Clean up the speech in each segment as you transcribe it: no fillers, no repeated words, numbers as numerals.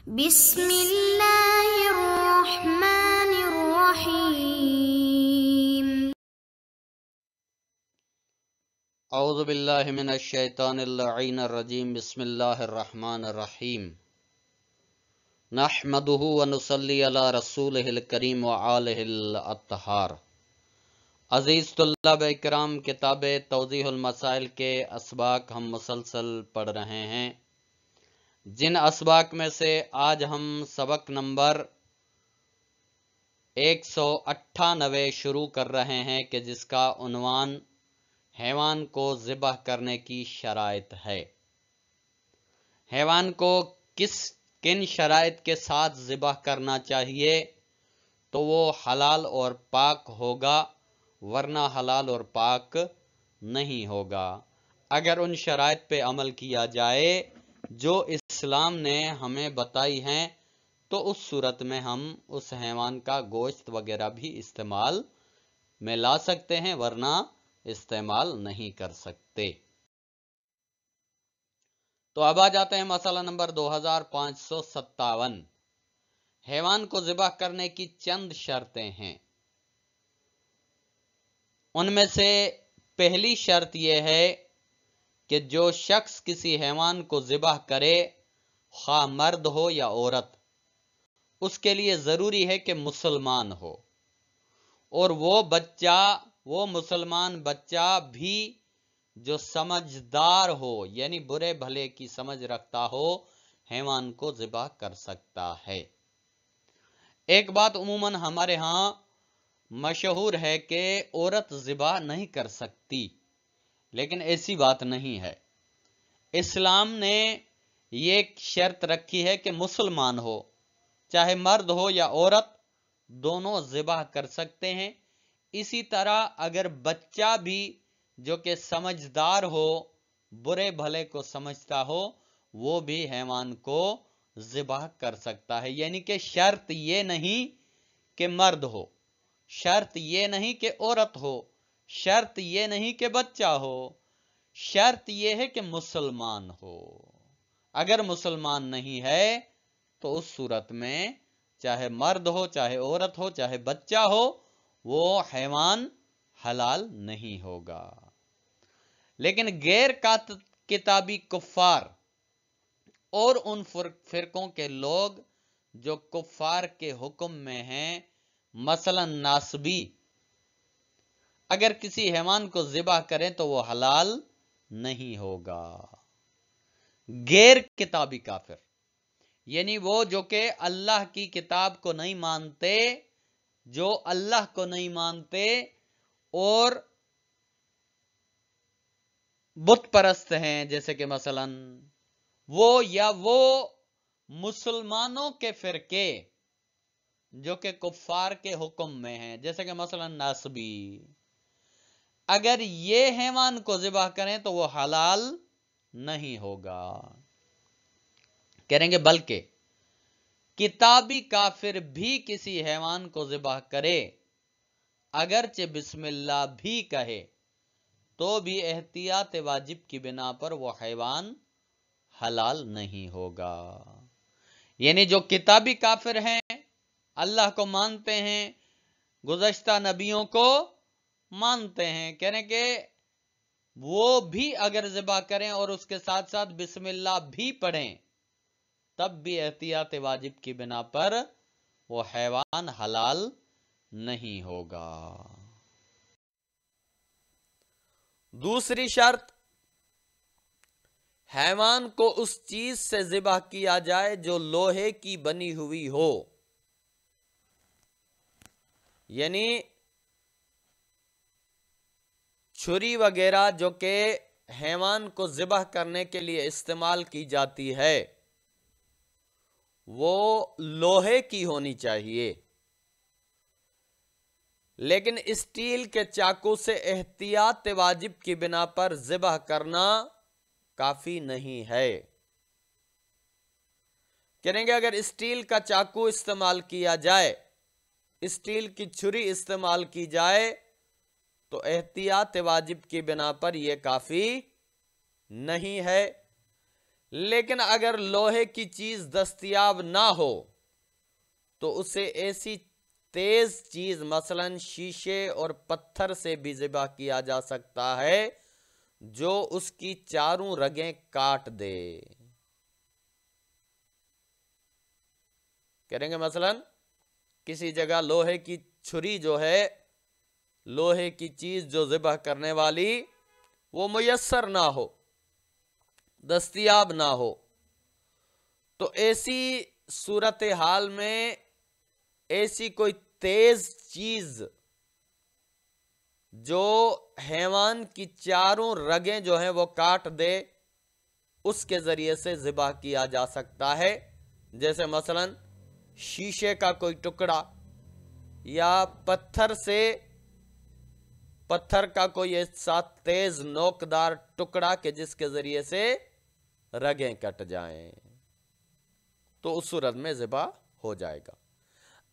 بسم اللہ الرحمن الرحیم۔ اعوذ باللہ من الشیطان اللعین الرجیم۔ بسم اللہ الرحمن الرحیم۔ نحمدہ ونصلی علی رسولہ الکریم وآلہ الاطہار۔ عزیز طلاب اکرام، کتاب توضیح المسائل کے اسباق ہم مسلسل پڑھ رہے ہیں، جن اسباق میں سے آج ہم سبق نمبر 198 شروع کر رہے ہیں کہ جس کا عنوان حیوان کو ذبح کرنے کی شرائط ہے۔ حیوان کو کن شرائط کے ساتھ ذبح کرنا چاہیے تو وہ حلال اور پاک ہوگا، ورنہ حلال اور پاک نہیں ہوگا۔ اگر ان شرائط پہ عمل کیا جائے جو اسلام نے ہمیں بتائی ہیں تو اس صورت میں ہم اس حیوان کا گوشت وغیرہ بھی استعمال میں لا سکتے ہیں، ورنہ استعمال نہیں کر سکتے۔ تو اب آ جاتے ہیں مسئلہ نمبر 2557۔ حیوان کو ذبح کرنے کی چند شرطیں ہیں۔ ان میں سے پہلی شرط یہ ہے کہ جو شخص کسی حیوان کو ذبح کرے، خواہ مرد ہو یا عورت، اس کے لیے ضروری ہے کہ مسلمان ہو، اور وہ مسلمان بچہ بھی جو سمجھدار ہو، یعنی برے بھلے کی سمجھ رکھتا ہو، حیوان کو ذبح کر سکتا ہے۔ ایک بات عموماً ہمارے ہاں مشہور ہے کہ عورت ذبح نہیں کر سکتی، لیکن ایسی بات نہیں ہے۔ اسلام نے یہ شرط رکھی ہے کہ مسلمان ہو، چاہے مرد ہو یا عورت، دونوں ذبح کر سکتے ہیں۔ اسی طرح اگر بچہ بھی جو کہ سمجھدار ہو، برے بھلے کو سمجھتا ہو، وہ بھی حیوان کو ذبح کر سکتا ہے۔ یعنی کہ شرط یہ نہیں کہ مرد ہو، شرط یہ نہیں کہ عورت ہو، شرط یہ نہیں کہ بچہ ہو، شرط یہ ہے کہ مسلمان ہو۔ اگر مسلمان نہیں ہے تو اس صورت میں چاہے مرد ہو، چاہے عورت ہو، چاہے بچہ ہو، وہ حیوان حلال نہیں ہوگا۔ لیکن غیر کتابی کفار اور ان فرقوں کے لوگ جو کفار کے حکم میں ہیں، مثلا ناصبی، اگر کسی حیوان کو ذبح کریں تو وہ حلال نہیں ہوگا۔ غیر کتابی کافر یعنی وہ جو کہ اللہ کی کتاب کو نہیں مانتے، جو اللہ کو نہیں مانتے اور بت پرست ہیں، جیسے کہ مثلا وہ مسلمانوں کے فرقے جو کہ کفار کے حکم میں ہیں، جیسے کہ مثلا ناصبی، اگر یہ حیوان کو ذبح کریں تو وہ حلال نہیں ہوگا۔ کہیں گے بلکہ کتابی کافر بھی کسی حیوان کو ذبح کرے، اگرچہ بسم اللہ بھی کہے، تو بھی احتیاط واجب کی بنا پر وہ حیوان حلال نہیں ہوگا۔ یعنی جو کتابی کافر ہیں، اللہ کو مانتے ہیں، گزشتہ نبیوں کو مانتے ہیں، کہنے کہ وہ بھی اگر ذبح کریں اور اس کے ساتھ ساتھ بسم اللہ بھی پڑھیں، تب بھی احتیاط واجب کی بنا پر وہ حیوان حلال نہیں ہوگا۔ دوسری شرط، حیوان کو اس چیز سے ذبح کیا جائے جو لوہے کی بنی ہوئی ہو، یعنی چھری وغیرہ جو کہ حیوان کو ذبح کرنے کے لیے استعمال کی جاتی ہے، وہ لوہے کی ہونی چاہیے۔ لیکن اسٹیل کے چاقو سے احتیاط واجب کی بنا پر ذبح کرنا کافی نہیں ہے۔ کہیں گے اگر اسٹیل کا چاقو استعمال کیا جائے، اسٹیل کی چھری استعمال کی جائے، تو احتیاط واجب کی بنا پر یہ کافی نہیں ہے۔ لیکن اگر لوہے کی چیز دستیاب نہ ہو تو اسے ایسی تیز چیز مثلاً شیشے اور پتھر سے بھی ذبح کیا جا سکتا ہے جو اس کی چاروں رگیں کاٹ دے۔ کریں گے مثلاً کسی جگہ لوہے کی چھری جو ہے، لوہے کی چیز جو ذبح کرنے والی وہ میسر نہ ہو، دستیاب نہ ہو، تو ایسی صورتحال میں ایسی کوئی تیز چیز جو حیوان کی چاروں رگیں جو ہیں وہ کاٹ دے، اس کے ذریعے سے ذبح کیا جا سکتا ہے۔ جیسے مثلاً شیشے کا کوئی ٹکڑا یا پتھر کا کوئی ایسا تیز نوکدار ٹکڑا کہ جس کے ذریعے سے رگیں کٹ جائیں، تو اس صورت میں ذبح ہو جائے گا۔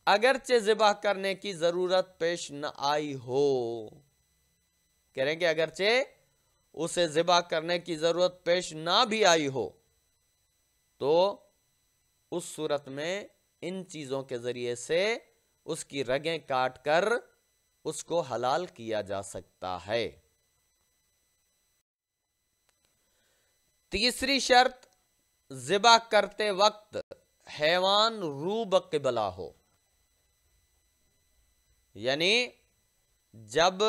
اگرچہ ذبح کرنے کی ضرورت پیش نہ آئی ہو، کہہ رہے ہیں کہ اگرچہ اسے ذبح کرنے کی ضرورت پیش نہ بھی آئی ہو تو اس صورت میں ان چیزوں کے ذریعے سے اس کی رگیں کاٹ کر اس کو حلال کیا جا سکتا ہے۔ تیسری شرط، ذبح کرتے وقت حیوان رو بقبلہ ہو، یعنی جب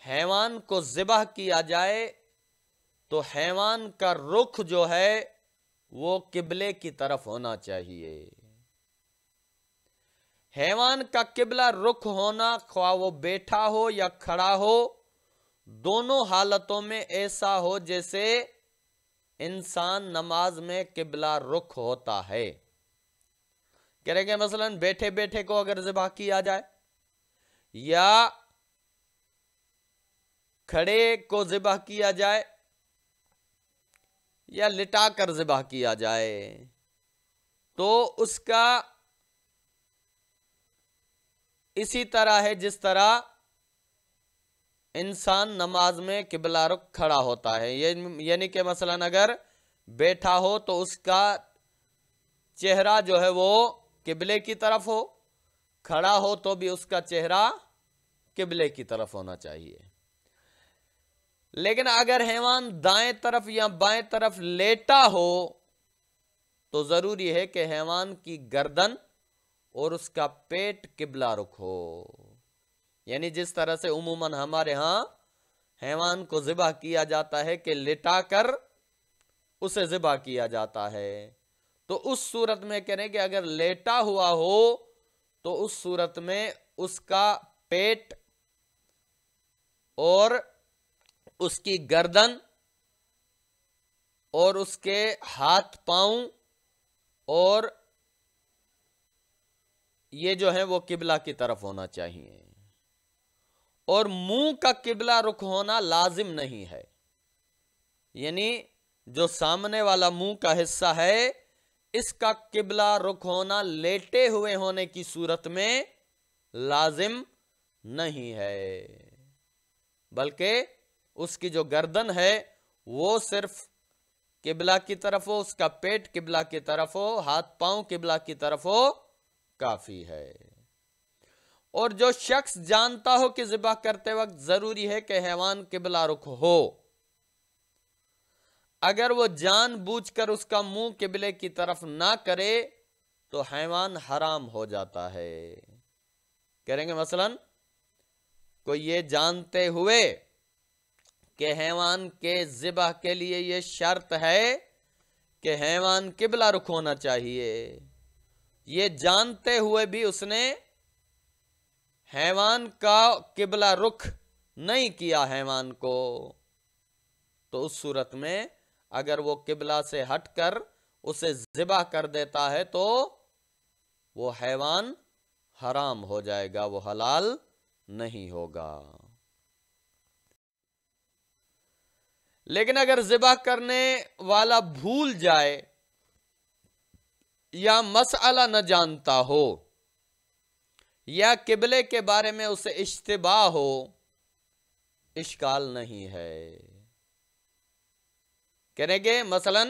حیوان کو ذبح کیا جائے تو حیوان کا رخ جو ہے وہ قبلے کی طرف ہونا چاہیے۔ حیوان کا قبلہ رخ ہونا، خواہ وہ بیٹھا ہو یا کھڑا ہو، دونوں حالتوں میں ایسا ہو جیسے انسان نماز میں قبلہ رخ ہوتا ہے۔ کہہ رہے کہ مثلا بیٹھے بیٹھے کو اگر ذبح کیا جائے یا کھڑے کو ذبح کیا جائے یا لٹا کر ذبح کیا جائے تو اس کا اسی طرح ہے جس طرح انسان نماز میں قبلہ رخ کھڑا ہوتا ہے۔ یعنی کہ مثلا اگر بیٹھا ہو تو اس کا چہرہ جو ہے وہ قبلے کی طرف ہو، کھڑا ہو تو بھی اس کا چہرہ قبلے کی طرف ہونا چاہیے۔ لیکن اگر حیوان دائیں طرف یا بائیں طرف لیٹا ہو تو ضروری ہے کہ حیوان کی گردن اور اس کا پیٹ قبلہ رخ ہو۔ یعنی جس طرح سے عموماً ہمارے ہاں حیوان کو ذبح کیا جاتا ہے کہ لٹا کر اسے ذبح کیا جاتا ہے، تو اس صورت میں کہہ رہے ہیں کہ اگر لیٹا ہوا ہو تو اس صورت میں اس کا پیٹ اور اس کی گردن اور اس کے ہاتھ پاؤں اور یہ جو ہے وہ قبلہ کی طرف ہونا چاہیے، اور منہ کا قبلہ رخ ہونا لازم نہیں ہے۔ یعنی جو سامنے والا منہ کا حصہ ہے اس کا قبلہ رخ ہونا لیٹے ہوئے ہونے کی صورت میں لازم نہیں ہے، بلکہ اس کی جو گردن ہے وہ صرف قبلہ کی طرف ہو، اس کا پیٹ قبلہ کی طرف ہو، ہاتھ پاؤں قبلہ کی طرف ہو، کافی ہے۔ اور جو شخص جانتا ہو کہ ذبح کرتے وقت ضروری ہے کہ حیوان قبلہ رخ ہو، اگر وہ جان بوجھ کر اس کا منہ قبلے کی طرف نہ کرے تو حیوان حرام ہو جاتا ہے۔ کہیں گے مثلا کوئی یہ جانتے ہوئے کہ حیوان کے ذبح کے لیے یہ شرط ہے کہ حیوان قبلہ رخ ہونا چاہیے، یہ جانتے ہوئے بھی اس نے حیوان کا قبلہ رخ نہیں کیا حیوان کو، تو اس صورت میں اگر وہ قبلہ سے ہٹ کر اسے ذبح کر دیتا ہے تو وہ حیوان حرام ہو جائے گا، وہ حلال نہیں ہوگا۔ لیکن اگر ذبح کرنے والا بھول جائے یا مسئلہ نہ جانتا ہو یا قبلے کے بارے میں اسے اشتباہ ہو، اشکال نہیں ہے۔ کہنے کے مثلا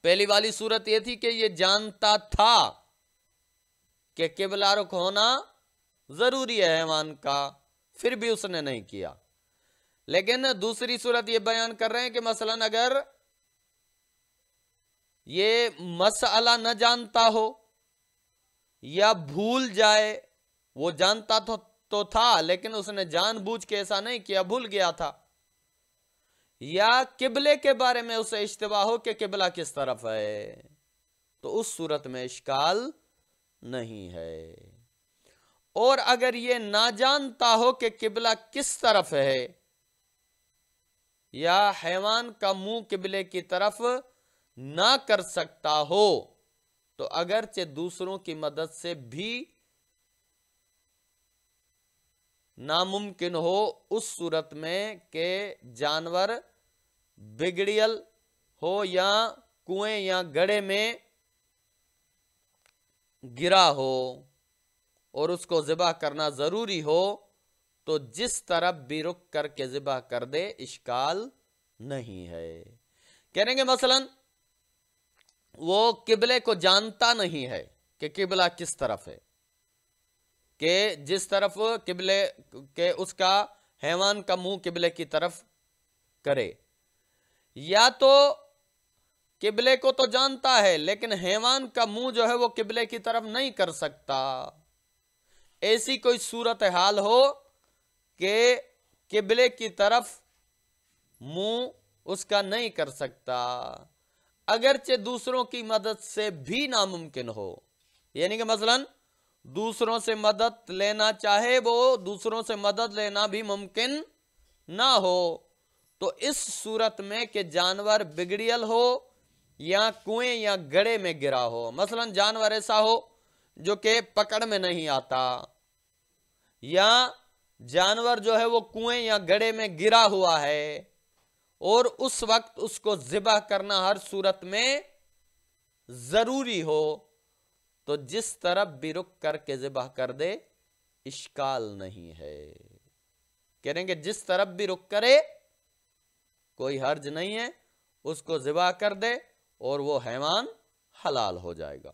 پہلی والی صورت یہ تھی کہ یہ جانتا تھا کہ قبلہ رخ ہونا ضروری ہے حیوان کا، پھر بھی اس نے نہیں کیا۔ لیکن دوسری صورت یہ بیان کر رہے ہیں کہ مثلا اگر یہ مسئلہ نہ جانتا ہو یا بھول جائے، وہ جانتا تو تھا لیکن اس نے جان بوجھ کے ایسا نہیں کیا، بھول گیا تھا، یا قبلے کے بارے میں اسے اشتباہ ہو کہ قبلہ کس طرف ہے، تو اس صورت میں اشکال نہیں ہے۔ اور اگر یہ نہ جانتا ہو کہ قبلہ کس طرف ہے یا حیوان کا منہ قبلے کی طرف نہ کر سکتا ہو، تو اگرچہ دوسروں کی مدد سے بھی ناممکن ہو اس صورت میں کہ جانور بگڑیل ہو یا کنویں یا گڑھے میں گرا ہو اور اس کو ذبح کرنا ضروری ہو، تو جس طرف بھی رک کر کے ذبح کر دے اشکال نہیں ہے۔ کہنے گے مثلا وہ قبلے کو جانتا نہیں ہے کہ قبلہ کس طرف ہے، کہ جس طرف قبلے کے اس کا حیوان کا منہ قبلے کی طرف کرے، یا تو قبلے کو تو جانتا ہے لیکن حیوان کا منہ جو ہے وہ قبلے کی طرف نہیں کر سکتا، ایسی کوئی صورتحال ہو کہ قبلے کی طرف منہ اس کا نہیں کر سکتا، اگرچہ دوسروں کی مدد سے بھی ناممکن ہو، یعنی کہ مثلا دوسروں سے مدد لینا چاہے، وہ دوسروں سے مدد لینا بھی ممکن نہ ہو، تو اس صورت میں کہ جانور بگڑیل ہو یا کنویں یا گڑھے میں گرا ہو، مثلا جانور ایسا ہو جو کہ پکڑ میں نہیں آتا، یا جانور جو ہے وہ کنویں یا گڑھے میں گرا ہوا ہے، اور اس وقت اس کو ذبح کرنا ہر صورت میں ضروری ہو، تو جس طرف بھی رک کر کے ذبح کر دے اشکال نہیں ہے۔ کہیں گے جس طرف بھی رک کرے کوئی حرج نہیں ہے، اس کو ذبح کر دے اور وہ حیوان حلال ہو جائے گا۔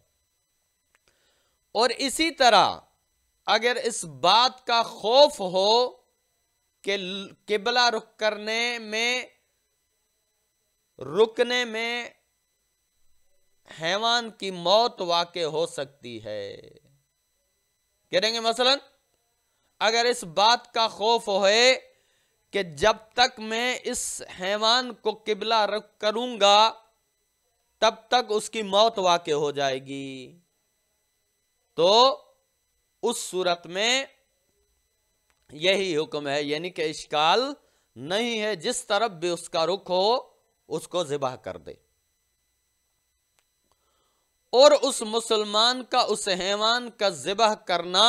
اور اسی طرح اگر اس بات کا خوف ہو کہ قبلہ رکنے میں حیوان کی موت واقع ہو سکتی ہے، کہیں گے مثلا اگر اس بات کا خوف ہوئے کہ جب تک میں اس حیوان کو قبلہ رخ کروں گا تب تک اس کی موت واقع ہو جائے گی، تو اس صورت میں یہی حکم ہے، یعنی کہ اشکال نہیں ہے، جس طرف بھی اس کا رخ ہو اس کو ذبح کر دے۔ اور اس مسلمان کا اس حیوان کا ذبح کرنا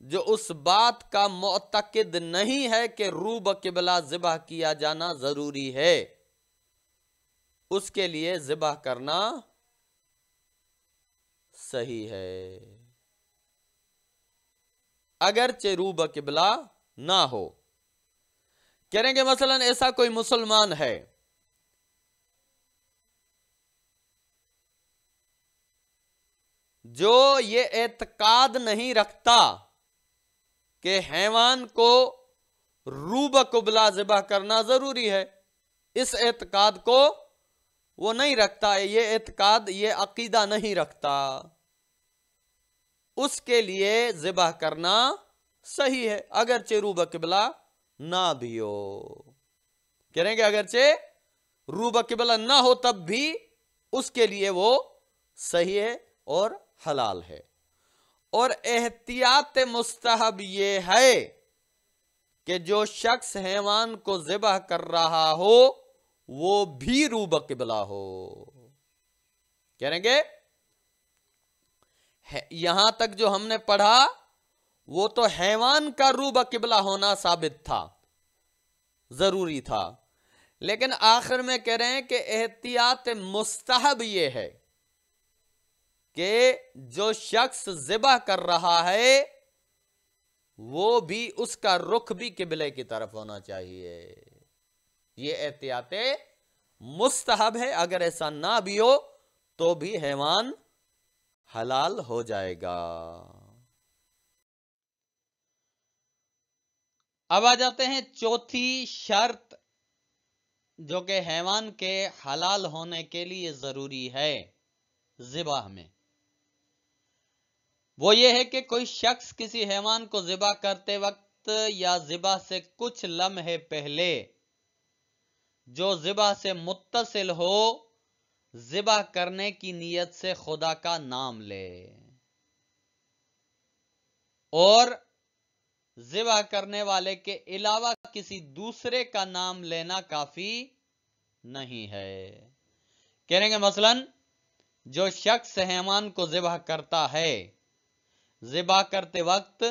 جو اس بات کا معتقد نہیں ہے کہ رو بقبلہ ذبح کیا جانا ضروری ہے، اس کے لیے ذبح کرنا صحیح ہے، اگرچہ رو بقبلہ نہ ہو۔ کہیں گے مثلا ایسا کوئی مسلمان ہے جو یہ اعتقاد نہیں رکھتا کہ حیوان کو رو بقبلہ ذبح کرنا ضروری ہے، اس اعتقاد کو وہ نہیں رکھتا، یہ اعتقاد یہ عقیدہ نہیں رکھتا، اس کے لیے ذبح کرنا صحیح ہے، اگرچہ رو بقبلہ نہ بھی ہو۔ کہیں گے اگرچہ رو بقبلہ نہ ہو تب بھی اس کے لیے وہ صحیح ہے اور حلال ہے۔ اور احتیاط مستحب یہ ہے کہ جو شخص حیوان کو ذبح کر رہا ہو وہ بھی رو بقبلہ ہو۔ کہیں گے یہاں تک جو ہم نے پڑھا وہ تو حیوان کا رو بقبلہ ہونا ثابت تھا، ضروری تھا، لیکن آخر میں کہہ رہے ہیں کہ احتیاط مستحب یہ ہے کہ جو شخص ذبح کر رہا ہے وہ بھی اس کا رخ بھی قبلے کی طرف ہونا چاہیے، یہ احتیاط مستحب ہے، اگر ایسا نہ بھی ہو تو بھی حیوان حلال ہو جائے گا۔ اب آ جاتے ہیں چوتھی شرط جو کہ حیوان کے حلال ہونے کے لیے ضروری ہے ذبح میں۔ وہ یہ ہے کہ کوئی شخص کسی حیوان کو ذبح کرتے وقت یا ذبح سے کچھ لمحے پہلے جو ذبح سے متصل ہو ذبح کرنے کی نیت سے خدا کا نام لے، اور ذبح کرنے والے کے علاوہ کسی دوسرے کا نام لینا کافی نہیں ہے۔ کہنے گے مثلاً جو شخص حیوان کو ذبح کرتا ہے، ذبح کرتے وقت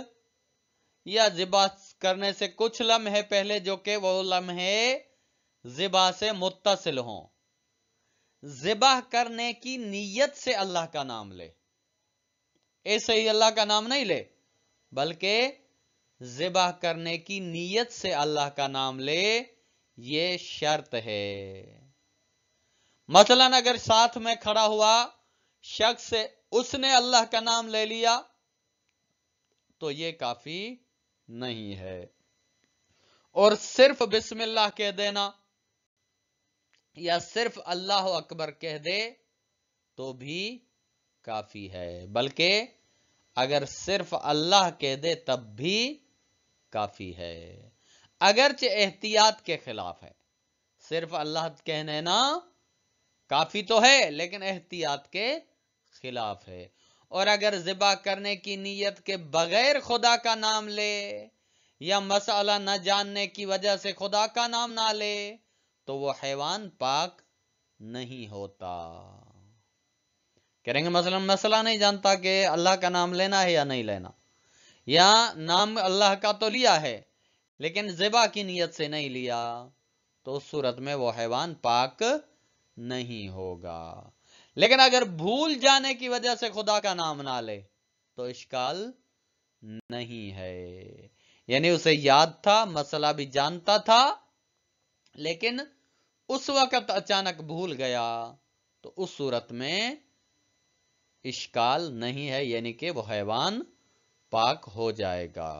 یا ذبح کرنے سے کچھ لمحے پہلے جو کہ وہ لمحے ذبح سے متصل ہوں، ذبح کرنے کی نیت سے اللہ کا نام لے، ایسے ہی اللہ کا نام نہیں لے بلکہ ذبح کرنے کی نیت سے اللہ کا نام لے، یہ شرط ہے۔ مثلاً اگر ساتھ میں کھڑا ہوا شخص اس نے اللہ کا نام لے لیا تو یہ کافی نہیں ہے، اور صرف بسم اللہ کہہ دینا یا صرف اللہ اکبر کہہ دے تو بھی کافی ہے، بلکہ اگر صرف اللہ کہہ دے تب بھی کافی ہے، اگرچہ احتیاط کے خلاف ہے۔ صرف اللہ کہنے نا کافی تو ہے لیکن احتیاط کے خلاف ہے، اور اگر ذبح کرنے کی نیت کے بغیر خدا کا نام لے یا مسئلہ نہ جاننے کی وجہ سے خدا کا نام نہ لے تو وہ حیوان پاک نہیں ہوتا۔ کہیں گے مثلا مسئلہ نہیں جانتا کہ اللہ کا نام لینا ہے یا نہیں لینا، یا نام اللہ کا تو لیا ہے لیکن ذبح کی نیت سے نہیں لیا، تو اس صورت میں وہ حیوان پاک نہیں ہوگا۔ لیکن اگر بھول جانے کی وجہ سے خدا کا نام نہ لے تو اشکال نہیں ہے، یعنی اسے یاد تھا، مسئلہ بھی جانتا تھا لیکن اس وقت اچانک بھول گیا تو اس صورت میں اشکال نہیں ہے، یعنی کہ وہ حیوان پاک ہو جائے گا۔